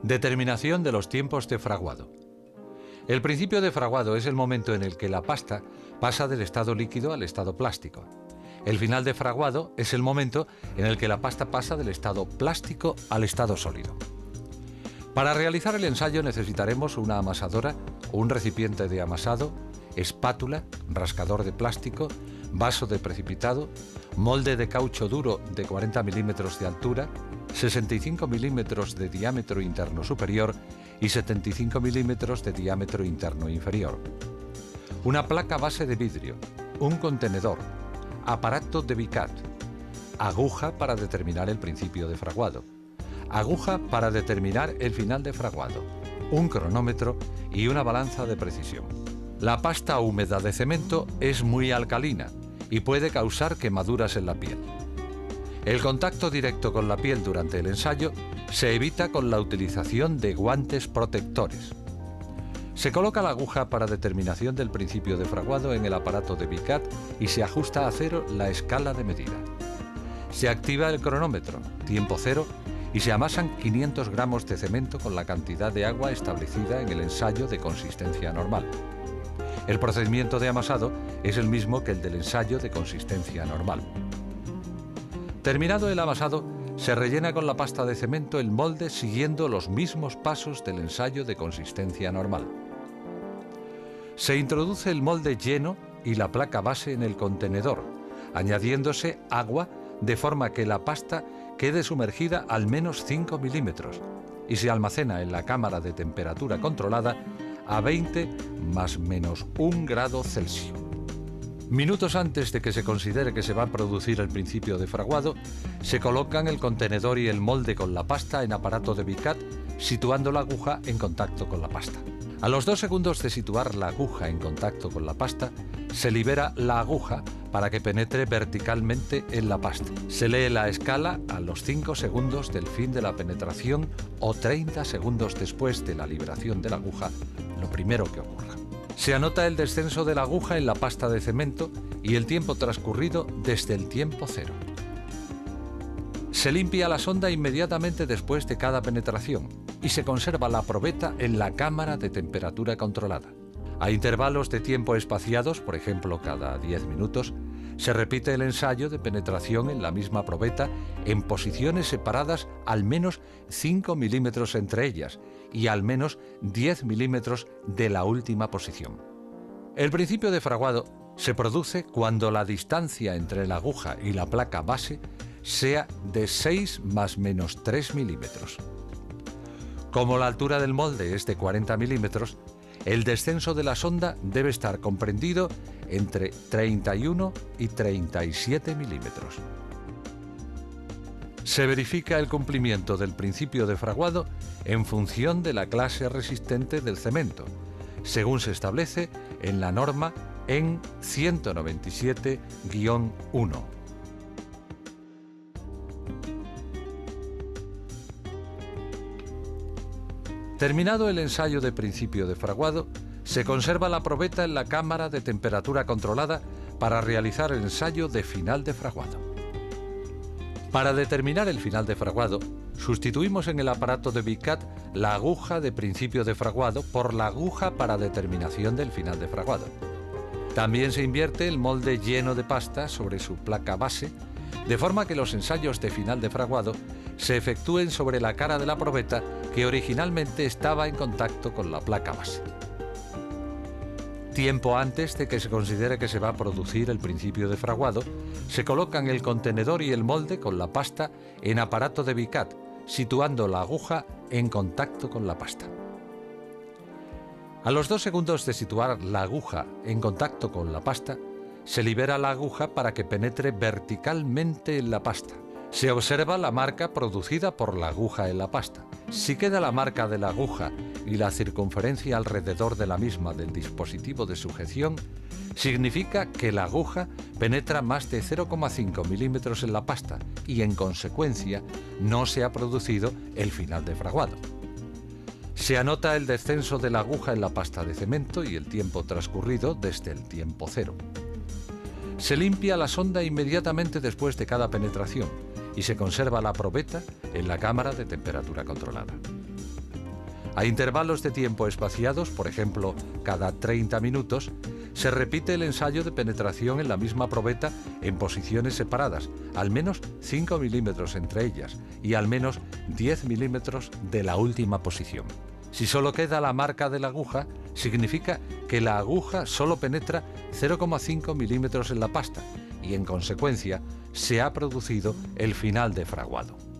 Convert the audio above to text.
Determinación de los tiempos de fraguado. El principio de fraguado es el momento en el que la pasta pasa del estado líquido al estado plástico. El final de fraguado es el momento en el que la pasta pasa del estado plástico al estado sólido. Para realizar el ensayo necesitaremos una amasadora o un recipiente de amasado, espátula, rascador de plástico, vaso de precipitado, molde de caucho duro de 40 milímetros de altura, 65 milímetros de diámetro interno superior y 75 milímetros de diámetro interno inferior. Una placa base de vidrio, un contenedor, aparato de Vicat, aguja para determinar el principio de fraguado, aguja para determinar el final de fraguado, un cronómetro y una balanza de precisión. La pasta húmeda de cemento es muy alcalina y puede causar quemaduras en la piel. El contacto directo con la piel durante el ensayo se evita con la utilización de guantes protectores. Se coloca la aguja para determinación del principio de fraguado en el aparato de Vicat y se ajusta a cero la escala de medida. Se activa el cronómetro, tiempo cero, y se amasan 500 gramos de cemento con la cantidad de agua establecida en el ensayo de consistencia normal. El procedimiento de amasado es el mismo que el del ensayo de consistencia normal. Terminado el amasado, se rellena con la pasta de cemento el molde siguiendo los mismos pasos del ensayo de consistencia normal. Se introduce el molde lleno y la placa base en el contenedor, añadiéndose agua de forma que la pasta quede sumergida al menos 5 milímetros y se almacena en la cámara de temperatura controlada a 20 más menos 1 grado Celsius. Minutos antes de que se considere que se va a producir el principio de fraguado, se colocan el contenedor y el molde con la pasta en aparato de Vicat, situando la aguja en contacto con la pasta. A los 2 segundos de situar la aguja en contacto con la pasta, se libera la aguja para que penetre verticalmente en la pasta. Se lee la escala a los 5 segundos del fin de la penetración o 30 segundos después de la liberación de la aguja, lo primero que ocurra. Se anota el descenso de la aguja en la pasta de cemento y el tiempo transcurrido desde el tiempo cero. Se limpia la sonda inmediatamente después de cada penetración y se conserva la probeta en la cámara de temperatura controlada. A intervalos de tiempo espaciados, por ejemplo cada 10 minutos, se repite el ensayo de penetración en la misma probeta en posiciones separadas al menos 5 milímetros entre ellas y al menos 10 milímetros de la última posición. El principio de fraguado se produce cuando la distancia entre la aguja y la placa base sea de 6 más menos 3 milímetros. Como la altura del molde es de 40 milímetros, el descenso de la sonda debe estar comprendido entre 31 y 37 milímetros. Se verifica el cumplimiento del principio de fraguado en función de la clase resistente del cemento, según se establece en la norma EN 197-1. Terminado el ensayo de principio de fraguado, se conserva la probeta en la cámara de temperatura controlada para realizar el ensayo de final de fraguado. Para determinar el final de fraguado, sustituimos en el aparato de Vicat la aguja de principio de fraguado por la aguja para determinación del final de fraguado. También se invierte el molde lleno de pasta sobre su placa base, de forma que los ensayos de final de fraguado se efectúen sobre la cara de la probeta que originalmente estaba en contacto con la placa base. Tiempo antes de que se considere que se va a producir el principio de fraguado, se colocan el contenedor y el molde con la pasta en aparato de Vicat, situando la aguja en contacto con la pasta. A los 2 segundos de situar la aguja en contacto con la pasta, se libera la aguja para que penetre verticalmente en la pasta. Se observa la marca producida por la aguja en la pasta. Si queda la marca de la aguja y la circunferencia alrededor de la misma del dispositivo de sujeción, significa que la aguja penetra más de 0,5 milímetros en la pasta y, en consecuencia, no se ha producido el final de fraguado. Se anota el descenso de la aguja en la pasta de cemento y el tiempo transcurrido desde el tiempo cero. Se limpia la sonda inmediatamente después de cada penetración y se conserva la probeta en la cámara de temperatura controlada. A intervalos de tiempo espaciados, por ejemplo, cada 30 minutos, se repite el ensayo de penetración en la misma probeta en posiciones separadas, al menos 5 milímetros entre ellas y al menos 10 milímetros de la última posición. Si solo queda la marca de la aguja, significa que la aguja solo penetra 0,5 milímetros en la pasta y, en consecuencia, se ha producido el final de fraguado.